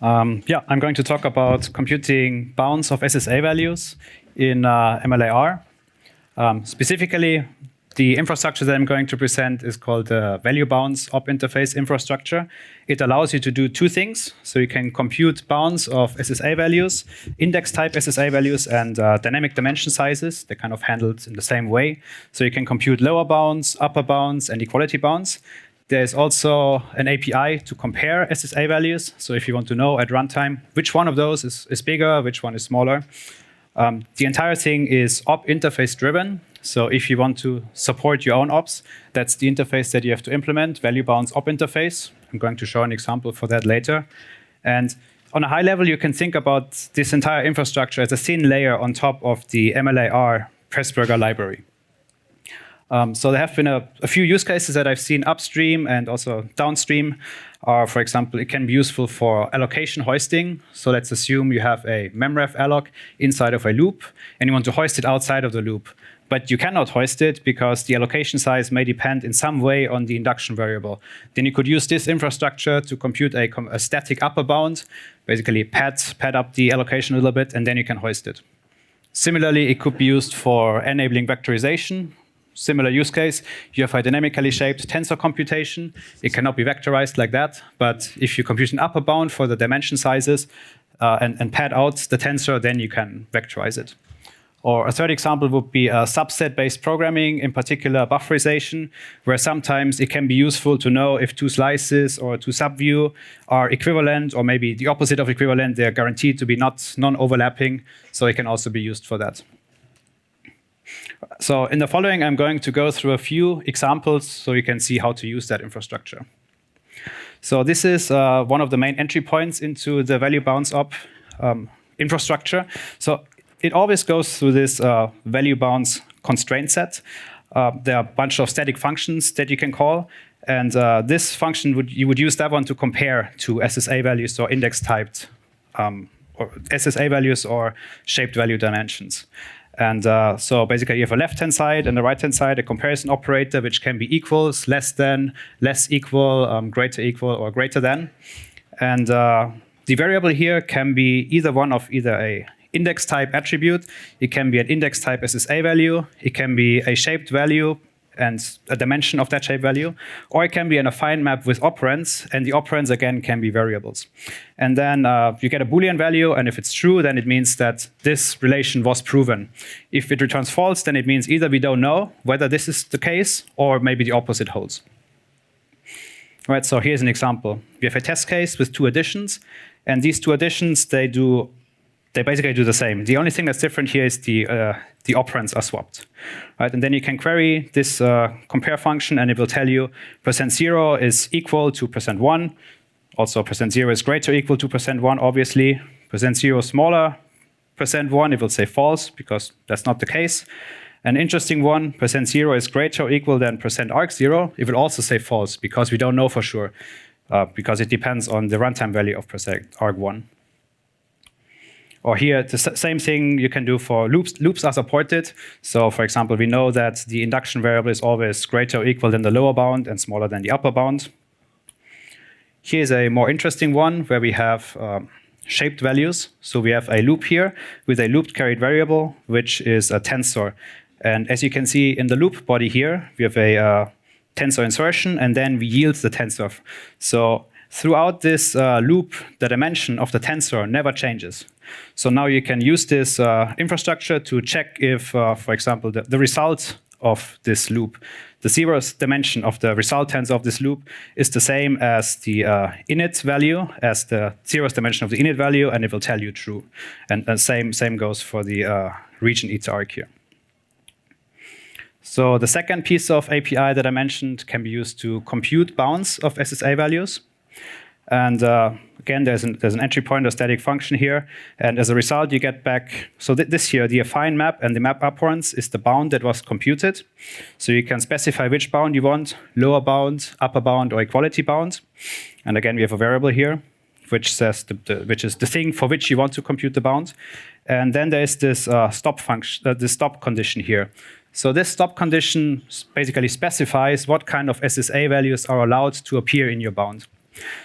Yeah, I'm going to talk about computing bounds of SSA values in MLIR. Specifically, the infrastructure that I'm going to present is called the value bounds op interface infrastructure. It allows you to do two things. So you can compute bounds of SSA values, index type SSA values, and dynamic dimension sizes. They're kind of handled in the same way. So you can compute lower bounds, upper bounds, and equality bounds. There's also an API to compare SSA values. So if you want to know at runtime which one of those is bigger, which one is smaller. The entire thing is op interface driven. So if you want to support your own ops, that's the interface that you have to implement, value bounds op interface. I'm going to show an example for that later. And on a high level, you can think about this entire infrastructure as a thin layer on top of the MLIR Pressburger library. So there have been a few use cases that I've seen upstream and also downstream. For example, it can be useful for allocation hoisting. So let's assume you have a memref alloc inside of a loop, and you want to hoist it outside of the loop. But you cannot hoist it because the allocation size may depend in some way on the induction variable. Then you could use this infrastructure to compute a static upper bound, basically pad up the allocation a little bit, and then you can hoist it. Similarly, it could be used for enabling vectorization. Similar use case, you have a dynamically shaped tensor computation. It cannot be vectorized like that, but if you compute an upper bound for the dimension sizes and pad out the tensor, then you can vectorize it. Or a third example would be subset-based programming, in particular bufferization, where sometimes it can be useful to know if two slices or two subview are equivalent, or maybe the opposite of equivalent. They're guaranteed to be non-overlapping, so it can also be used for that. So in the following, I'm going to go through a few examples so you can see how to use that infrastructure. So this is one of the main entry points into the value bounds op infrastructure. So it always goes through this value bounds constraint set. There are a bunch of static functions that you can call. And this function, you would use that one to compare to SSA values or index typed or SSA values or shaped value dimensions. And so basically, you have a left-hand side and a right-hand side, a comparison operator, which can be equals, less than, less equal, greater equal, or greater than. And the variable here can be either one of either a index type attribute, it can be an index type SSA value, it can be a shaped value and a dimension of that shape value, or it can be an affine map with operands, and the operands, again, can be variables. And then you get a Boolean value, and if it's true, then it means that this relation was proven. If it returns false, then it means either we don't know whether this is the case, or maybe the opposite holds. All right, so here's an example. We have a test case with two additions, and these two additions, they basically do the same. The only thing that's different here is the operands are swapped. Right? And then you can query this compare function, and it will tell you %0 is equal to %1. Also, %0 is greater or equal to %1, obviously. %0 is smaller %1, it will say false, because that's not the case. An interesting one, %0 is greater or equal than %arg0, it will also say false, because we don't know for sure, because it depends on the runtime value of %arg1. Or here, the same thing you can do for loops. Loops are supported. So for example, we know that the induction variable is always greater or equal than the lower bound and smaller than the upper bound. Here's a more interesting one where we have shaped values. So we have a loop here with a looped carried variable, which is a tensor. And as you can see in the loop body here, we have a tensor insertion, and then we yield the tensor. So throughout this loop, the dimension of the tensor never changes. So now you can use this infrastructure to check if, for example, the result of this loop, the zeroth dimension of the result tensor of this loop is the same as the init value, as the zeroth dimension of the init value, and it will tell you true. And same goes for the region eta arc here. So the second piece of API that I mentioned can be used to compute bounds of SSA values. And again, there's an entry point, a static function here. And as a result, you get back, so this here, the affine map and the map operands is the bound that was computed. So you can specify which bound you want, lower bound, upper bound, or equality bound. And again, we have a variable here, which says which is the thing for which you want to compute the bound. And then there's this stop function, this stop condition here. So this stop condition basically specifies what kind of SSA values are allowed to appear in your bound.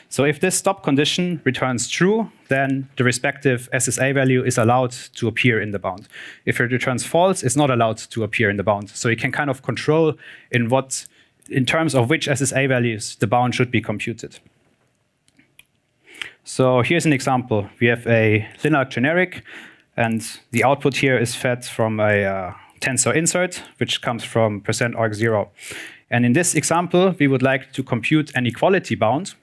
So if this stop condition returns true, then the respective SSA value is allowed to appear in the bound. If it returns false, it's not allowed to appear in the bound. So you can kind of control in terms of which SSA values the bound should be computed. So here's an example. We have a linear generic, and the output here is fed from a tensor insert, which comes from %arg0. And in this example, we would like to compute an equality bound.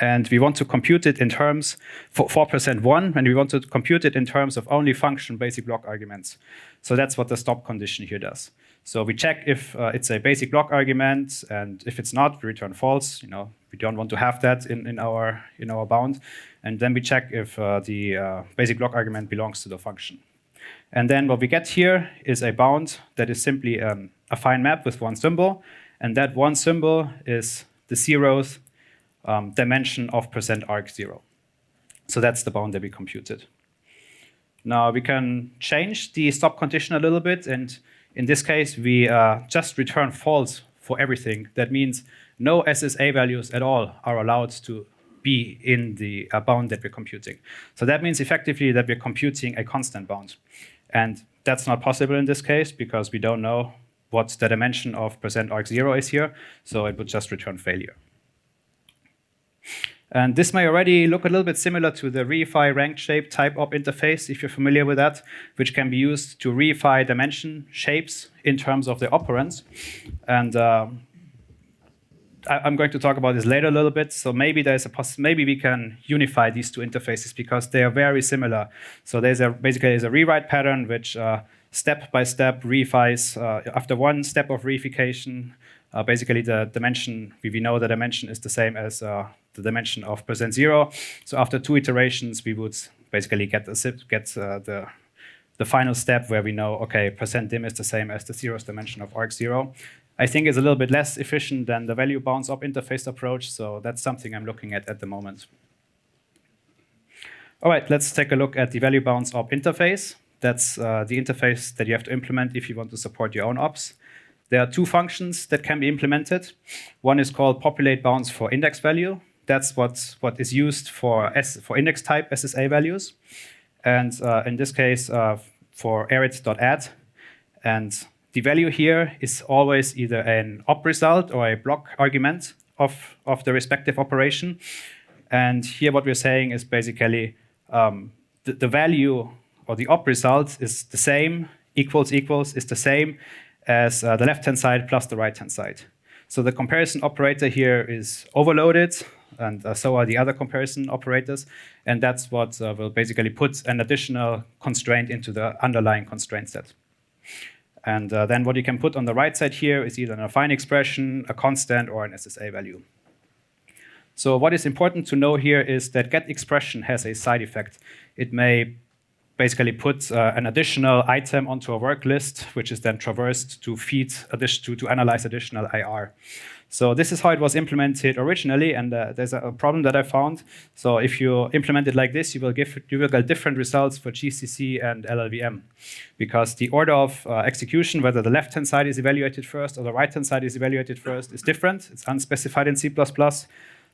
And we want to compute it in terms for 1, and we want to compute it in terms of only function basic block arguments. So that's what the stop condition here does. So we check if it's a basic block argument, and if it's not, we return false. We don't want to have that in our bound. And then we check if the basic block argument belongs to the function. And then what we get here is a bound that is simply a affine map with one symbol, and that one symbol is the 0th dimension of %arg0. So that's the bound that we computed. Now we can change the stop condition a little bit, and in this case we just return false for everything. That means no SSA values at all are allowed to be in the bound that we're computing. So that means effectively that we're computing a constant bound. And that's not possible in this case because we don't know what the dimension of %arg0 is here, so it would just return failure. And this may already look a little bit similar to the reify ranked shape type op interface, if you're familiar with that, which can be used to reify dimension shapes in terms of their operands. And I'm going to talk about this later a little bit. So maybe maybe we can unify these two interfaces because they are very similar. So basically a rewrite pattern which step by step reifys after one step of reification. Basically, the dimension we know the dimension is the same as the dimension of %0. So after 2 iterations, we would basically get the final step where we know, okay, %dim is the same as the 0th dimension of arg0. I think it's a little bit less efficient than the value bounds op interface approach, so that's something I'm looking at the moment. All right, let's take a look at the value bounds op interface. That's the interface that you have to implement if you want to support your own ops. There are 2 functions that can be implemented. One is called populate bounds for index value. That's what is used for index type SSA values. And in this case, for arid.add. And the value here is always either an op result or a block argument of the respective operation. And here what we're saying is basically the value or the op result is the same, equals is the same as the left-hand side plus the right-hand side. So the comparison operator here is overloaded, and so are the other comparison operators. And that's what will basically put an additional constraint into the underlying constraint set. And then what you can put on the right side here is either an affine expression, a constant, or an SSA value. So what is important to know here is that get expression has a side effect. It may basically put an additional item onto a work list, which is then traversed to to analyze additional IR. So this is how it was implemented originally, and there's a problem that I found. So if you implement it like this, you will get different results for GCC and LLVM, because the order of execution, whether the left-hand side is evaluated first or the right-hand side is evaluated first, is different. It's unspecified in C++.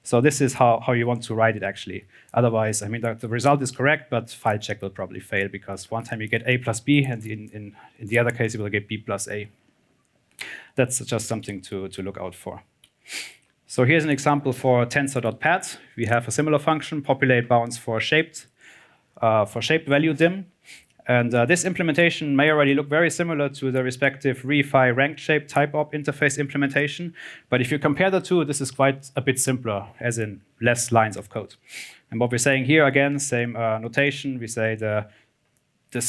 So this is how you want to write it, actually. Otherwise, I mean, the result is correct, but file check will probably fail, because one time you get A plus B, and in the other case, you will get B plus A. That's just something to look out for. So here's an example for tensor.pat. We have a similar function, populate bounds for shaped value dim. And this implementation may already look very similar to the respective reify ranked shape type op interface implementation. But if you compare the two, this is quite a bit simpler, as in less lines of code. And what we're saying here, again, same notation. We say the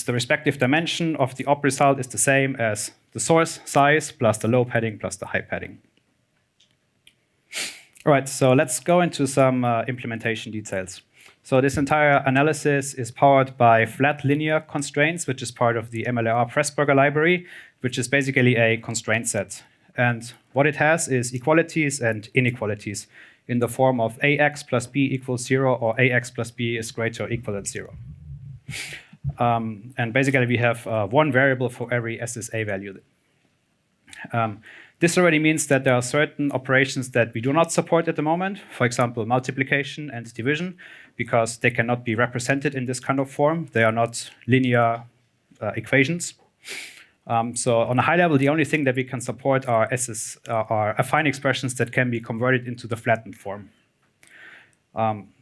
respective dimension of the op result is the same as the source size plus the low padding plus the high padding. All right, so let's go into some implementation details. So this entire analysis is powered by flat linear constraints, which is part of the MLIR Pressburger library, which is basically a constraint set. And what it has is equalities and inequalities in the form of ax plus b equals 0 or ax plus b is greater or equal than 0. And basically, we have one variable for every SSA value. This already means that there are certain operations that we do not support at the moment, for example, multiplication and division, because they cannot be represented in this kind of form. They are not linear equations. So on a high level, the only thing that we can support are affine expressions that can be converted into the flattened form.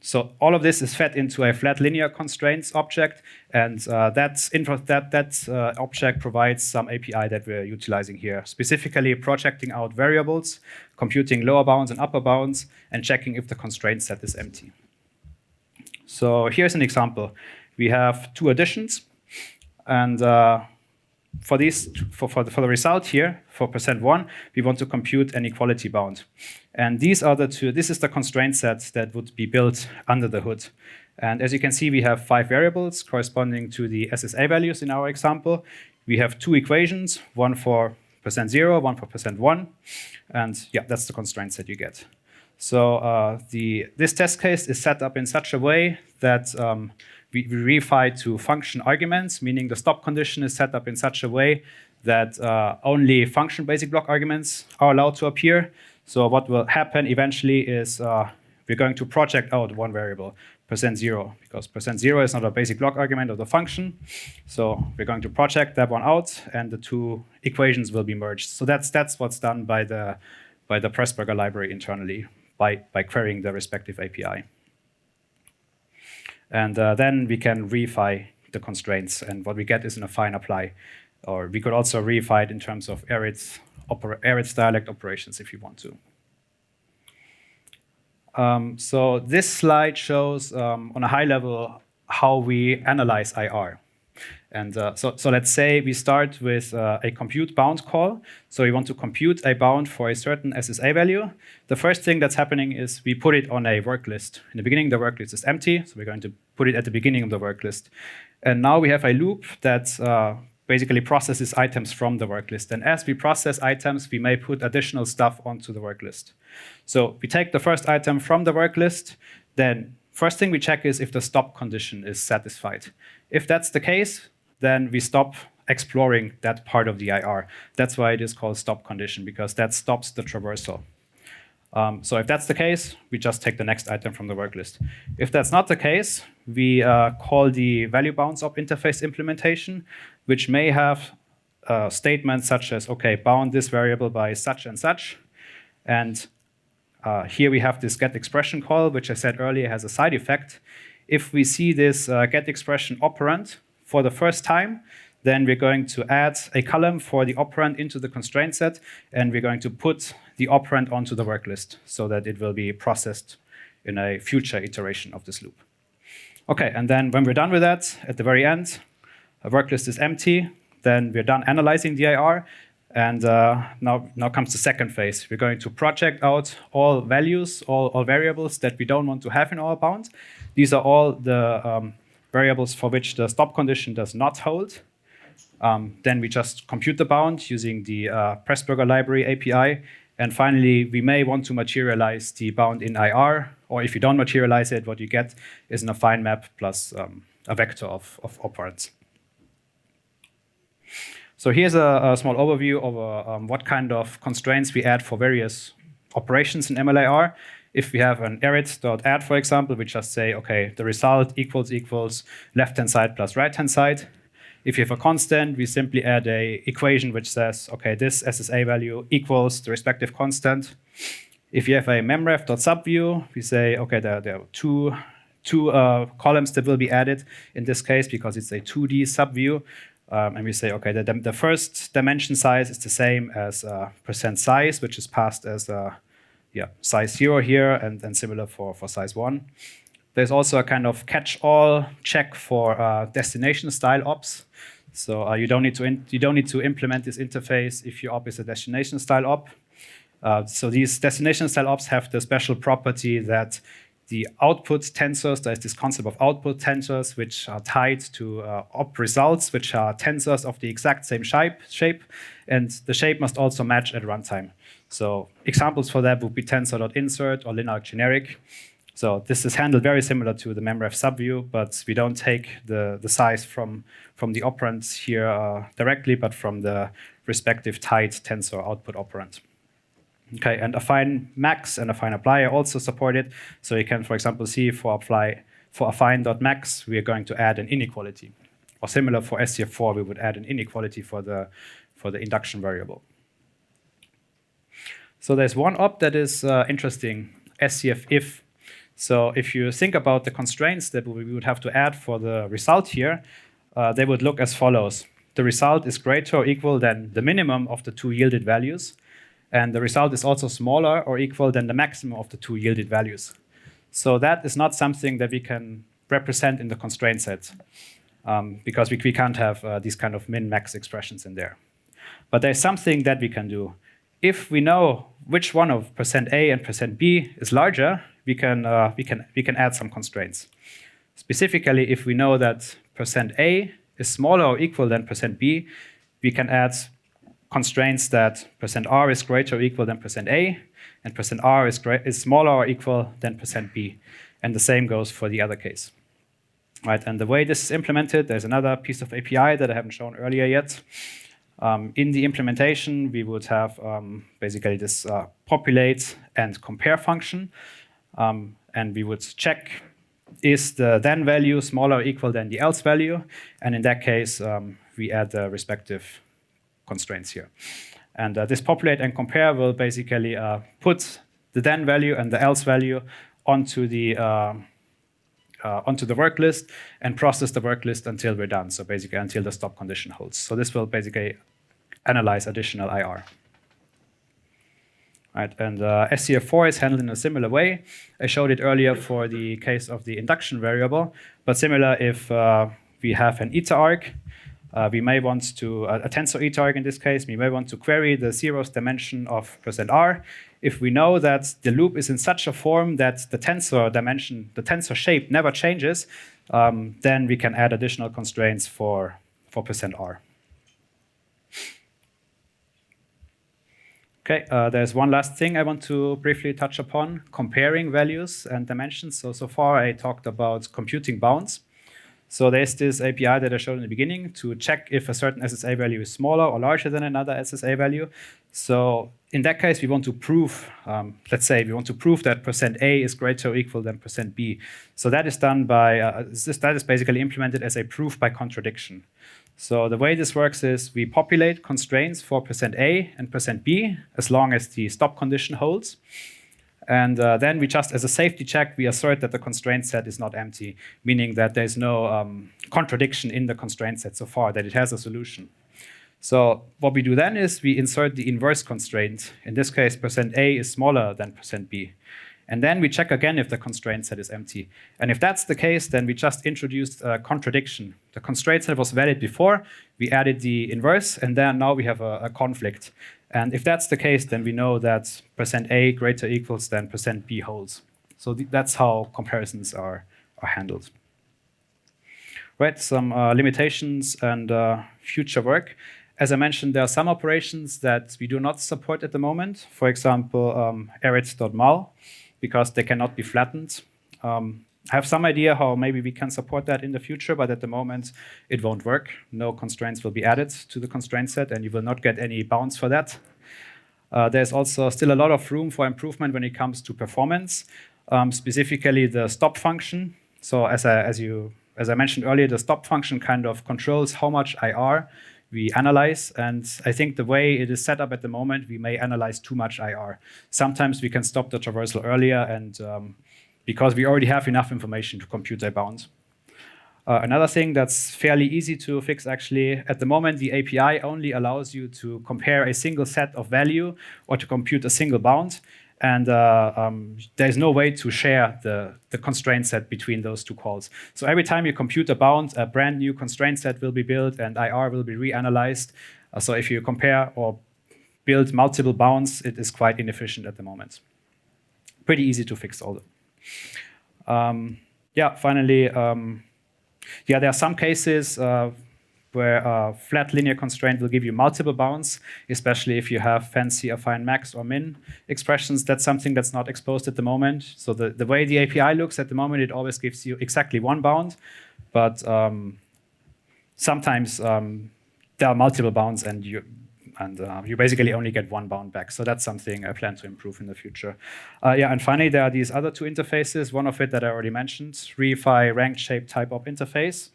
So all of this is fed into a flat linear constraints object, and that object provides some API that we're utilizing here, specifically projecting out variables, computing lower bounds and upper bounds, and checking if the constraint set is empty. So here's an example. We have two additions, and for the result here, for %1, we want to compute an equality bound. And these are the two. This is the constraint set that would be built under the hood. And as you can see, we have 5 variables corresponding to the SSA values in our example. We have 2 equations, one for %0, one for %1. And yeah, that's the constraint set you get. So this test case is set up in such a way that we reify to function arguments, meaning the stop condition is set up in such a way that only function basic block arguments are allowed to appear. So what will happen eventually is we're going to project out one variable, %0, because %0 is not a basic block argument of the function. So we're going to project that one out, and the 2 equations will be merged. So that's what's done by the Pressburger library internally by querying the respective API. And then we can reify the constraints, and what we get is an affine apply. Or we could also reify it in terms of Arits dialect operations if you want to. So this slide shows on a high level how we analyze IR. And so let's say we start with a compute bound call. So we want to compute a bound for a certain SSA value. The first thing that's happening is we put it on a work list. In the beginning, the work list is empty, so we're going to put it at the beginning of the work list. And now we have a loop that basically processes items from the work list. And as we process items, we may put additional stuff onto the work list. So we take the first item from the work list, then first thing we check is if the stop condition is satisfied. If that's the case, then we stop exploring that part of the IR. That's why it is called stop condition, because that stops the traversal. So if that's the case, we just take the next item from the work list. If that's not the case, we call the value bounds op interface implementation, which may have statements such as, okay, bound this variable by such and such. And here we have this get expression call, which I said earlier has a side effect. If we see this get expression operand for the first time, then we're going to add a column for the operand into the constraint set, and we're going to put the operand onto the work list so that it will be processed in a future iteration of this loop. Okay, and then when we're done with that, at the very end, a work list is empty, then we're done analyzing the IR, and now comes the second phase. We're going to project out all values, all variables that we don't want to have in our bound. These are all the variables for which the stop condition does not hold. Then we just compute the bound using the Pressburger library API. And finally, we may want to materialize the bound in IR, or if you don't materialize it, what you get is an affine map plus a vector of operands. So here's a small overview of what kind of constraints we add for various operations in MLIR. If we have an arits.add, for example, we just say, okay, the result equals left-hand side plus right-hand side. If you have a constant, we simply add a equation which says, okay, this SSA value equals the respective constant. If you have a memref.subview, we say, okay, there are two columns that will be added in this case because it's a 2D subview. And we say, okay, the first dimension size is the same as % size, which is passed as size 0 here, and similar for size 1. There's also a kind of catch-all check for destination style ops. So you don't need to implement this interface if your op is a destination style op. So these destination style ops have the special property that the output tensors, there's this concept of output tensors, which are tied to op results, which are tensors of the exact same shape, and the shape must also match at runtime. So examples for that would be tensor.insert or linear generic. So this is handled very similar to the memref subview, but we don't take the size from the operands here directly, but from the respective tied tensor output operand. Okay, and affine max and affine apply are also supported. So you can, for example, see for affine.max, we are going to add an inequality. Or similar for SCF4, we would add an inequality for the induction variable. So there's one op that is interesting, SCF if. So if you think about the constraints that we would have to add for the result here, they would look as follows. The result is greater or equal than the minimum of the two yielded values. And the result is also smaller or equal than the maximum of the two yielded values. So that is not something that we can represent in the constraint set, because we can't have these kind of min-max expressions in there. But there's something that we can do. If we know which one of %A and %B is larger, we can add some constraints. Specifically, if we know that %A is smaller or equal than %B, we can add constraints that %R is greater or equal than %A, and %R is smaller or equal than %B. And the same goes for the other case. Right, and the way this is implemented, there's another piece of API that I haven't shown earlier yet. In the implementation, we would have basically this populate and compare function. And we would check, is the then value smaller or equal than the else value? And in that case, we add the respective constraints here. And this populate and compare will basically put the then value and the else value onto the work list and process the work list until we're done. So basically until the stop condition holds. So this will basically analyze additional IR. Right, and SCF4 is handled in a similar way. I showed it earlier for the case of the induction variable, but similar if we have an eta arg, we may want to, a tensor eta arg in this case, we may want to query the zeroth dimension of %R. If we know that the loop is in such a form that the tensor dimension, the tensor shape never changes, then we can add additional constraints for %R. Okay, there's one last thing I want to briefly touch upon, comparing values and dimensions. So far I talked about computing bounds. So there's this API that I showed in the beginning to check if a certain SSA value is smaller or larger than another SSA value. So in that case, we want to prove, let's say we want to prove that %A is greater or equal than %B. So that is done by, that is basically implemented as a proof by contradiction. So the way this works is we populate constraints for %A and %B as long as the stop condition holds. And then we just, as a safety check, we assert that the constraint set is not empty, meaning that there's no contradiction in the constraint set so far, that it has a solution. So what we do then is we insert the inverse constraint. In this case, %A is smaller than %B. And then we check again if the constraint set is empty. And if that's the case, then we just introduced a contradiction. The constraint set was valid before, we added the inverse, and then now we have a conflict. And if that's the case, then we know that %A greater equals than %B holds. So that's how comparisons are handled. Right, some limitations and future work. As I mentioned, there are some operations that we do not support at the moment. For example, arith.mul, because they cannot be flattened. I have some idea how maybe we can support that in the future, but at the moment it won't work. No constraints will be added to the constraint set, and you will not get any bounds for that. There's also still a lot of room for improvement when it comes to performance, specifically the stop function. So as I mentioned earlier, the stop function kind of controls how much IR we analyze, and I think the way it is set up at the moment, we may analyze too much IR. Sometimes we can stop the traversal earlier, and because we already have enough information to compute a bound. Another thing that's fairly easy to fix, actually, at the moment, the API only allows you to compare a single set of value or to compute a single bound. And there's no way to share the constraint set between those two calls. So every time you compute a bound, a brand new constraint set will be built and IR will be reanalyzed. So if you compare or build multiple bounds, it is quite inefficient at the moment. Pretty easy to fix all of them. Yeah, finally, there are some cases where a flat linear constraint will give you multiple bounds, especially if you have fancy affine max or min expressions. That's something that's not exposed at the moment. So the way the API looks at the moment, it always gives you exactly one bound, but sometimes there are multiple bounds, and And you basically only get one bound back. So that's something I plan to improve in the future. Yeah, and finally, there are these other two interfaces. One of it that I already mentioned, refi ranked shape type op interface.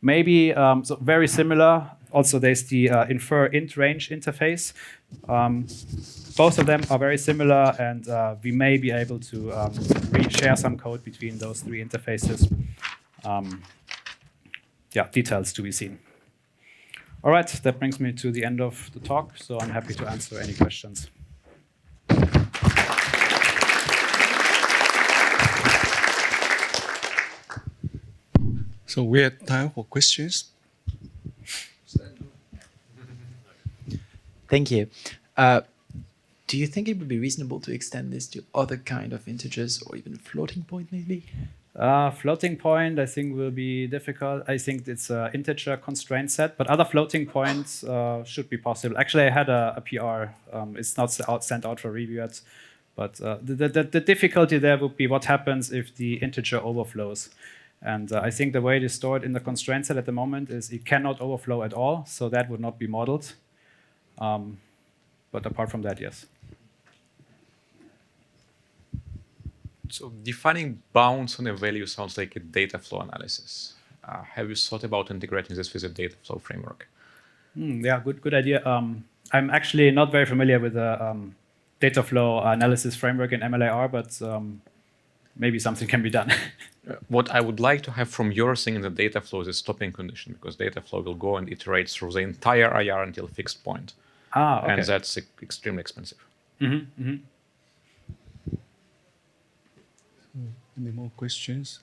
Maybe so very similar. Also, there's the infer int range interface. Both of them are very similar, and we may be able to share some code between those three interfaces. Yeah, details to be seen. All right, that brings me to the end of the talk, so I'm happy to answer any questions. So we have time for questions. Thank you. Do you think it would be reasonable to extend this to other kind of integers or even floating point maybe? Floating point, I think, will be difficult. I think it's an integer constraint set, but other floating points should be possible. Actually, I had a PR. It's not sent out for review yet, but the difficulty there would be what happens if the integer overflows. And I think the way it is stored in the constraint set at the moment is it cannot overflow at all, so that would not be modeled. But apart from that, yes. So defining bounds on a value sounds like a data flow analysis. Have you thought about integrating this with a data flow framework? Yeah, good idea. I'm actually not very familiar with the data flow analysis framework in MLIR, but maybe something can be done. What I would like to have from your thing in the data flow is a stopping condition, because data flow will go and iterate through the entire IR until a fixed point. Okay. And that's extremely expensive. Any more questions?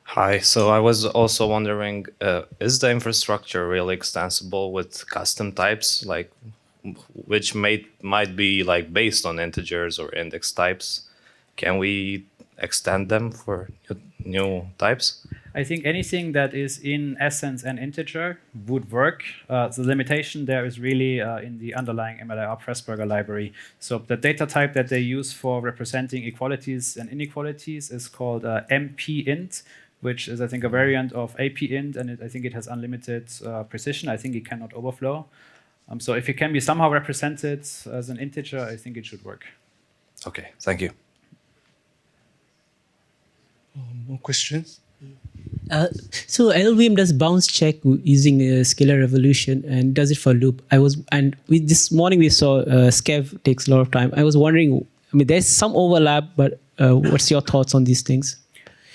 Hi, so I was also wondering, is the infrastructure really extensible with custom types, like which might be like based on integers or index types? Can we extend them for new types? I think anything that is in essence an integer would work. The limitation there is really in the underlying MLIR Pressburger library. So the data type that they use for representing equalities and inequalities is called MP_int, which is, I think, a variant of AP_int, and I think it has unlimited precision. I think it cannot overflow. So if it can be somehow represented as an integer, I think it should work. Okay, thank you. More questions? So LLVM does bounce check using a scalar evolution and does it for loop. This morning we saw Skev takes a lot of time. I was wondering, I mean, there's some overlap, but what's your thoughts on these things?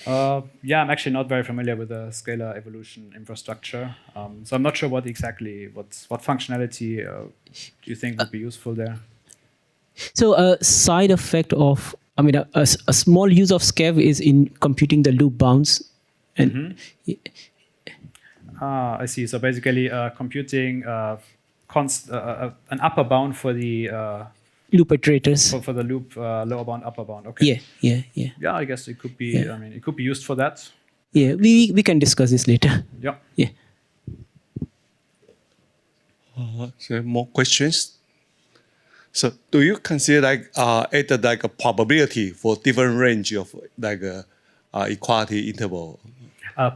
Yeah, I'm actually not very familiar with the scalar evolution infrastructure, so I'm not sure what functionality do you think would be useful there. So a side effect of, I mean, a small use of Skev is in computing the loop bounds. And I see. So basically, computing an upper bound for the loop iterators for the loop lower bound, upper bound. Okay. Yeah. Yeah, I guess it could be. Yeah. I mean, it could be used for that. Yeah, we can discuss this later. Yeah. Yeah. So more questions? So do you consider like add like a probability for different range of like equality interval?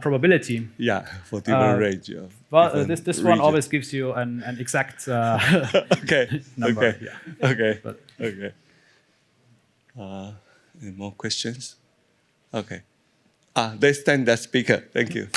Probability. Yeah, for different range. Well, this one always gives you an exact okay. number. Okay. Yeah. Okay. But, okay. Any more questions? Okay. Let's thank that speaker. Thank you.